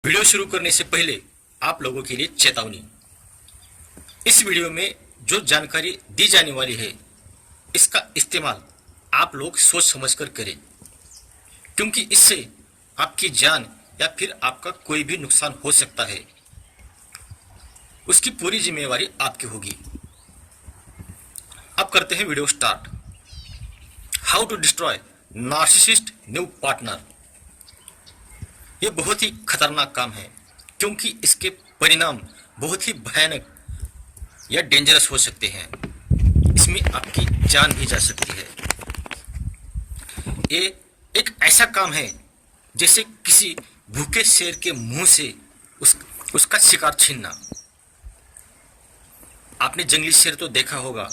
Video शुरू करने से पहले आप लोगों के लिए चेतावनी। इस वीडियो में जो जानकारी दी जाने वाली है इसका इस्तेमाल आप लोग सोच समझकर करें, क्योंकि इससे आपकी जान या फिर आपका कोई भी नुकसान हो सकता है। उसकी पूरी जिम्मेवारी आपकी होगी। अब करते हैं video start. How to destroy narcissist new partner. ये बहुत ही खतरनाक काम है, क्योंकि इसके परिणाम बहुत ही भयानक या डेंजरस हो सकते हैं। इसमें आपकी जान भी जा सकती है। ये एक ऐसा काम है जैसे किसी भूखे शेर के मुंह से उसका शिकार छीनना। आपने जंगली शेर तो देखा होगा,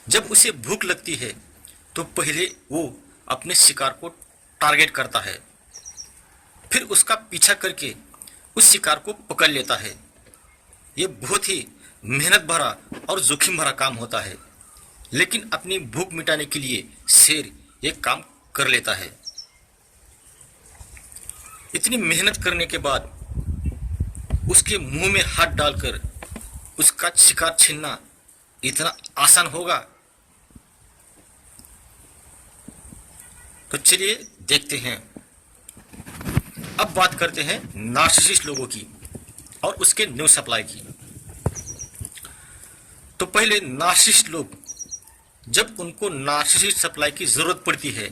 जब उसे भूख लगती है तो पहले वो अपने शिकार को टारगेट करता है, फिर उसका पीछा करके उस शिकार को पकड़ लेता है। ये बहुत ही मेहनत भरा और जोखिम भरा काम होता है, लेकिन अपनी भूख मिटाने के लिए शेर ये काम कर लेता है। इतनी मेहनत करने के बाद उसके मुंह में हाथ डालकर उसका शिकार छीनना इतना आसान होगा? तो चलिए देखते हैं। अब बात करते हैं नार्सिसिस्ट लोगों की और उसके न्यू सप्लाई की। तो पहले नार्सिसिस्ट लोग, जब उनको नार्सिसिस्ट सप्लाई की जरूरत पड़ती है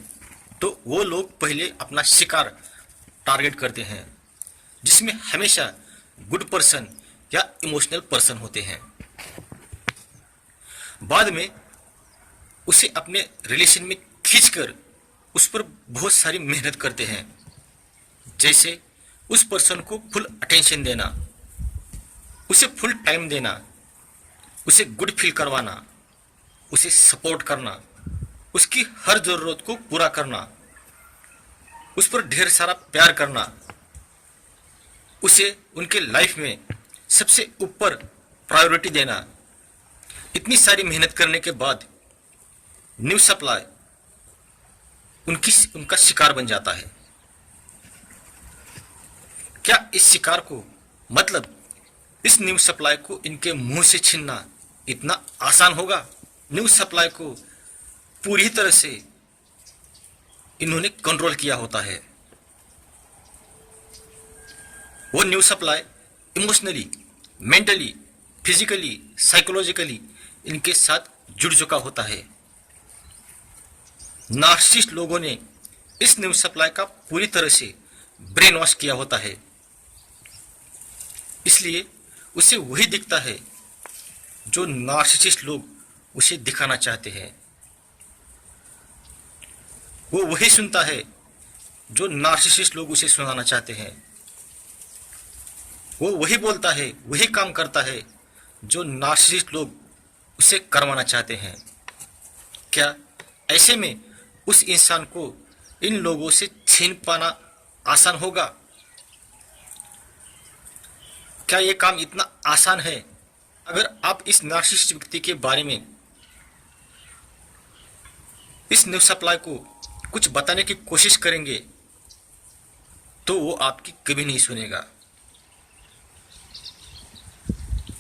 तो वो लोग पहले अपना शिकार टारगेट करते हैं, जिसमें हमेशा गुड पर्सन या इमोशनल पर्सन होते हैं। बाद में उसे अपने रिलेशन में खींचकर उस पर बहुत सारी मेहनत करते हैं, जैसे उस पर्सन को फुल अटेंशन देना, उसे फुल टाइम देना, उसे गुड फील करवाना, उसे सपोर्ट करना, उसकी हर जरूरत को पूरा करना, उस पर ढेर सारा प्यार करना, उसे उनके लाइफ में सबसे ऊपर प्रायोरिटी देना। इतनी सारी मेहनत करने के बाद न्यू सप्लाई उनका शिकार बन जाता है। क्या इस शिकार को, मतलब इस न्यू सप्लाई को इनके मुंह से छीनना इतना आसान होगा? न्यू सप्लाई को पूरी तरह से इन्होंने कंट्रोल किया होता है। वो new supply emotionally, mentally, physically, psychologically इनके साथ जुड़ चुका होता है। नार्सिसिस्ट लोगों ने इस न्यू सप्लाई का पूरी तरह से ब्रेन वॉश किया होता है, इसलिए उसे वही दिखता है जो नार्सिसिस्ट लोग उसे दिखाना चाहते हैं। वो वही सुनता है जो नार्सिसिस्ट लोग उसे सुनाना चाहते हैं। वो वही बोलता है, वही काम करता है जो नार्सिसिस्ट लोग उसे करवाना चाहते हैं। क्या ऐसे में उस इंसान को इन लोगों से छीन पाना आसान होगा? क्या यह काम इतना आसान है? अगर आप इस नार्सिसिस्ट व्यक्ति के बारे में, इस न्यू सप्लाई को कुछ बताने की कोशिश करेंगे तो वो आपकी कभी नहीं सुनेगा,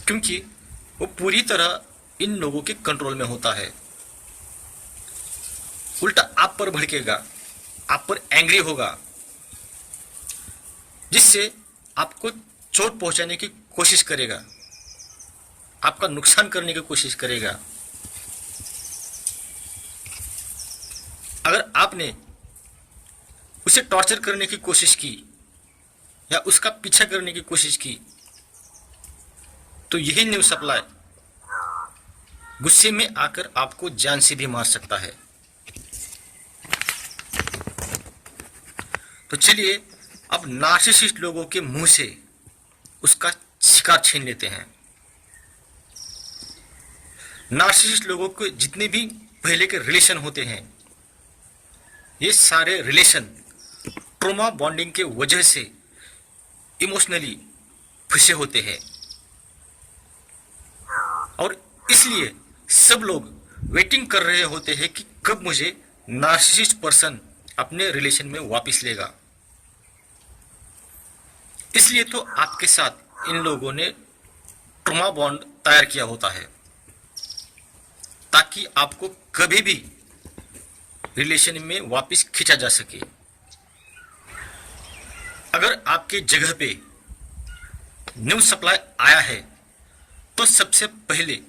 क्योंकि वो पूरी तरह इन लोगों के कंट्रोल में होता है। उल्टा आप पर भड़केगा, आप पर एंग्री होगा, जिससे आपको चोट पहुंचाने की कोशिश करेगा, आपका नुकसान करने की कोशिश करेगा। अगर आपने उसे टॉर्चर करने की कोशिश की या उसका पीछा करने की कोशिश की तो यही न्यू सप्लाई गुस्से में आकर आपको जान से भी मार सकता है। तो चलिए अब नार्सिसिस्ट लोगों के मुंह से उसका शिकार छीन लेते हैं। नार्सिसिस्ट लोगों के जितने भी पहले के रिलेशन होते हैं, ये सारे रिलेशन ट्रॉमा बॉन्डिंग के वजह से इमोशनली फंसे होते हैं, और इसलिए सब लोग वेटिंग कर रहे होते हैं कि कब मुझे नार्सिसिस्ट पर्सन अपने रिलेशन में वापस लेगा। इसलिए तो आपके साथ इन लोगों ने ट्रॉमा बॉन्ड तैयार किया होता है, ताकि आपको कभी भी रिलेशन में वापस खींचा जा सके। अगर आपके जगह पे न्यू सप्लाई आया है तो सबसे पहले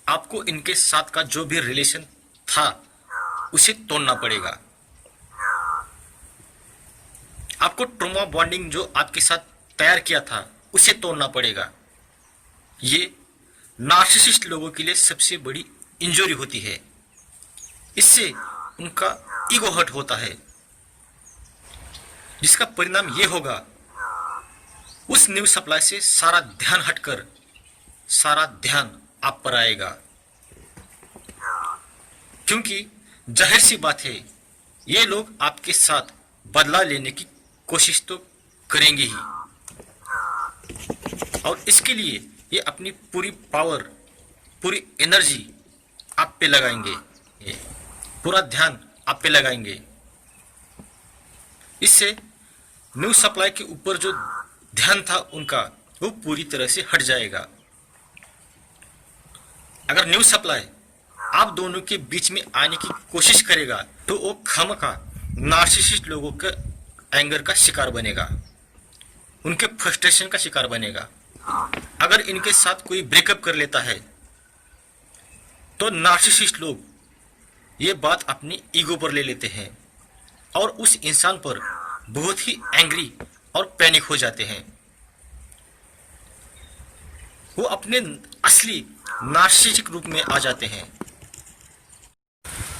आपको इनके साथ का जो भी रिलेशन था उसे तोड़ना पड़ेगा। आपको ट्रॉमा बॉन्डिंग जो आपके साथ तैयार किया था उसे तोड़ना पड़ेगा। ये नार्सिसिस्ट लोगों के लिए सबसे बड़ी इंजरी होती है। इससे उनका ईगो हर्ट होता है, जिसका परिणाम ये होगा उस न्यू सप्लाई से सारा ध्यान हटकर सारा ध्यान आप पर आएगा। क्योंकि जाहिर सी बात है, ये लोग आपके साथ बदला लेने की कोशिश तो करेंगे ही, और इसके लिए ये अपनी पूरी पावर, पूरी एनर्जी आप पे लगाएंगे, पूरा ध्यान आप पे लगाएंगे। इससे न्यू सप्लाई के ऊपर जो ध्यान था उनका, वो पूरी तरह से हट जाएगा। अगर न्यू सप्लाई आप दोनों के बीच में आने की कोशिश करेगा तो वो खामखा नार्सिसिस्ट लोगों के एंगर का शिकार बनेगा, उनके फ्रस्ट्रेशन का शिकार बनेगा। अगर इनके साथ कोई ब्रेकअप कर लेता है तो नार्सिसिस्ट लोग ये बात अपनी ईगो पर ले लेते हैं और उस इंसान पर बहुत ही एंग्री और पैनिक हो जाते हैं। वो अपने असली नार्सिसिस्टिक रूप में आ जाते हैं।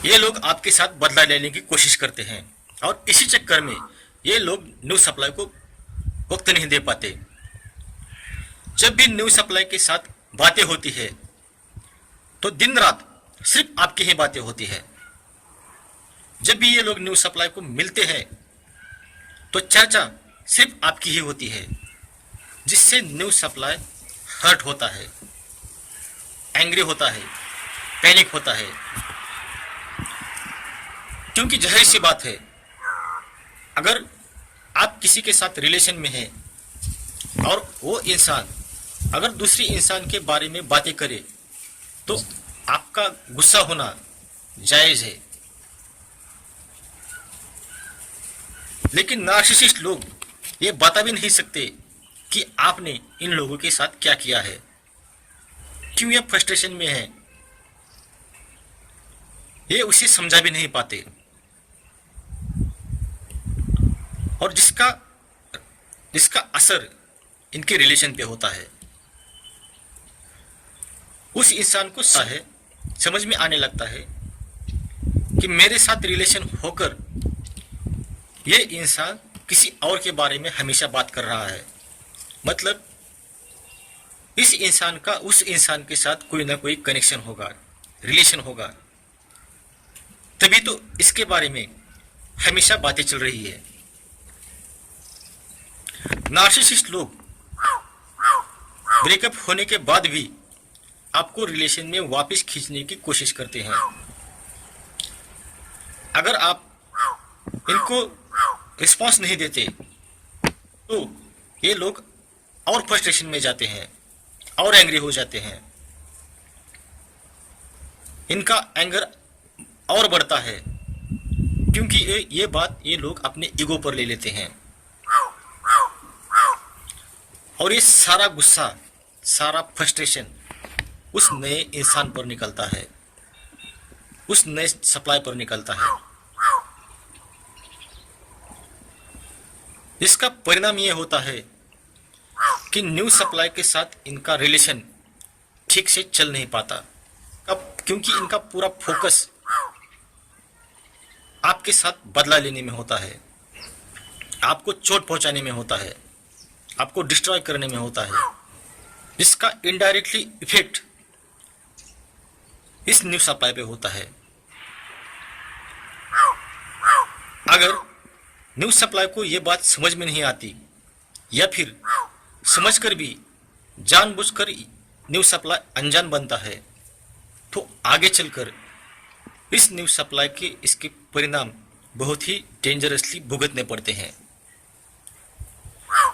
ये लोग आपके साथ बदला लेने की कोशिश करते हैं और इसी चक्कर में ये लोग न्यू सप्लाई को वक्त नहीं दे पाते। जब भी न्यू सप्लाई के साथ बातें होती है तो दिन रात सिर्फ आपकी ही बातें होती है। जब भी ये लोग न्यू सप्लाई को मिलते हैं तो चर्चा सिर्फ आपकी ही होती है, जिससे न्यू सप्लाई हर्ट होता है, एंग्री होता है, पैनिक होता है। क्योंकि जाहिर सी बात है, अगर आप किसी के साथ रिलेशन में हैं और वो इंसान अगर दूसरी इंसान के बारे में बातें करे तो आपका गुस्सा होना जायज है। लेकिन नार्सिसिस्ट लोग ये बता भी नहीं सकते कि आपने इन लोगों के साथ क्या किया है, क्यों ये फ्रस्ट्रेशन में है, ये उसे समझा भी नहीं पाते। और जिसका असर इनके रिलेशन पे होता है, उस इंसान को समझ में आने लगता है कि मेरे साथ रिलेशन होकर ये इंसान किसी और के बारे में हमेशा बात कर रहा है। मतलब इस इंसान का उस इंसान के साथ कोई ना कोई कनेक्शन होगा, रिलेशन होगा, तभी तो इसके बारे में हमेशा बातें चल रही है। नार्सिसिस्ट लोग ब्रेकअप होने के बाद भी आपको रिलेशन में वापस खींचने की कोशिश करते हैं। अगर आप इनको रिस्पांस नहीं देते तो ये लोग और फ्रस्ट्रेशन में जाते हैं और एंग्री हो जाते हैं। इनका एंगर और बढ़ता है, क्योंकि ये बात ये लोग अपने ईगो पर ले लेते हैं और ये सारा गुस्सा, सारा फ्रस्ट्रेशन उस नए इंसान पर निकलता है, उस नए सप्लाई पर निकलता है। इसका परिणाम ये होता है कि न्यू सप्लाई के साथ इनका रिलेशन ठीक से चल नहीं पाता। अब क्योंकि इनका पूरा फोकस आपके साथ बदला लेने में होता है, आपको चोट पहुंचाने में होता है, आपको डिस्ट्रॉय करने में होता है, जिसका इनडायरेक्टली इफेक्ट इस न्यू सप्लाई पे होता है। अगर न्यू सप्लाई को यह बात समझ में नहीं आती या फिर समझकर भी जानबूझकर न्यू सप्लाई अनजान बनता है, तो आगे चलकर इस न्यू सप्लाई के इसके परिणाम बहुत ही डेंजरसली भुगतने पड़ते हैं।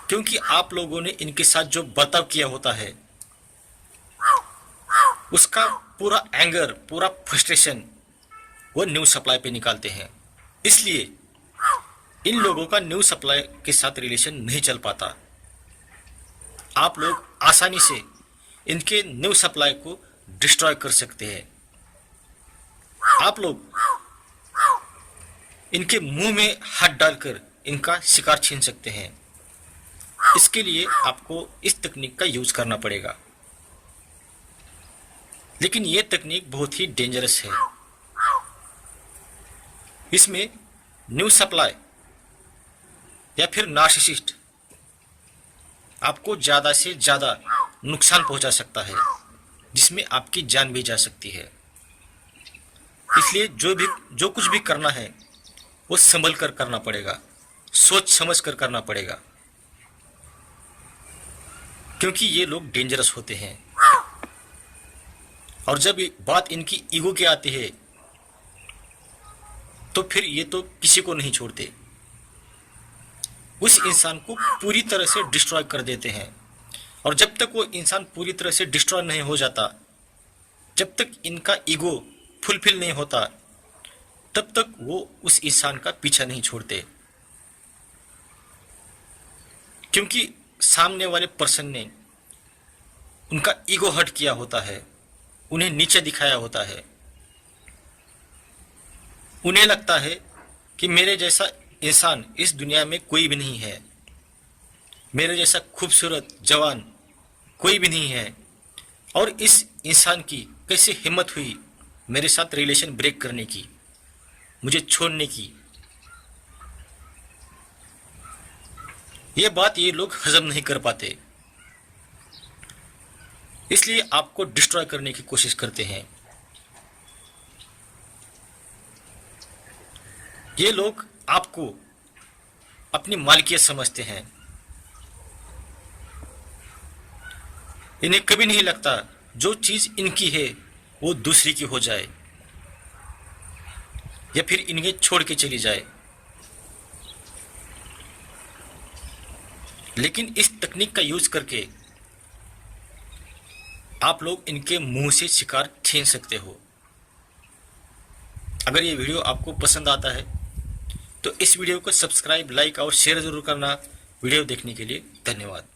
क्योंकि आप लोगों ने इनके साथ जो बर्ताव किया होता है उसका पूरा एंगर, पूरा फ्रस्ट्रेशन वो न्यू सप्लाई पे निकालते हैं। इसलिए इन लोगों का न्यू सप्लाई के साथ रिलेशन नहीं चल पाता। आप लोग आसानी से इनके न्यू सप्लाई को डिस्ट्रॉय कर सकते हैं। आप लोग इनके मुंह में हाथ डालकर इनका शिकार छीन सकते हैं। इसके लिए आपको इस तकनीक का यूज करना पड़ेगा, लेकिन यह तकनीक बहुत ही डेंजरस है। इसमें न्यू सप्लाई या फिर नार्सिसिस्ट आपको ज्यादा से ज्यादा नुकसान पहुंचा सकता है, जिसमें आपकी जान भी जा सकती है। इसलिए जो कुछ भी करना है वो संभल कर करना पड़ेगा, सोच समझ कर करना पड़ेगा, क्योंकि ये लोग डेंजरस होते हैं। और जब बात इनकी ईगो की आती है तो फिर ये तो किसी को नहीं छोड़ते, उस इंसान को पूरी तरह से डिस्ट्रॉय कर देते हैं। और जब तक वो इंसान पूरी तरह से डिस्ट्रॉय नहीं हो जाता, जब तक इनका ईगो फुलफिल नहीं होता, तब तक वो उस इंसान का पीछा नहीं छोड़ते, क्योंकि सामने वाले पर्सन ने उनका ईगो हर्ट किया होता है, उन्हें नीचे दिखाया होता है। उन्हें लगता है कि मेरे जैसा इंसान इस दुनिया में कोई भी नहीं है, मेरे जैसा खूबसूरत जवान कोई भी नहीं है, और इस इंसान की कैसे हिम्मत हुई मेरे साथ रिलेशन ब्रेक करने की, मुझे छोड़ने की। ये बात ये लोग हजम नहीं कर पाते, इसलिए आपको डिस्ट्रॉय करने की कोशिश करते हैं। ये लोग आपको अपनी मालिकियत समझते हैं। इन्हें कभी नहीं लगता जो चीज इनकी है वो दूसरी की हो जाए या फिर इन्हें छोड़ के चली जाए। लेकिन इस तकनीक का यूज करके आप लोग इनके मुंह से शिकार छीन सकते हो। अगर ये वीडियो आपको पसंद आता है तो इस वीडियो को सब्सक्राइब, लाइक और शेयर जरूर करना। वीडियो देखने के लिए धन्यवाद।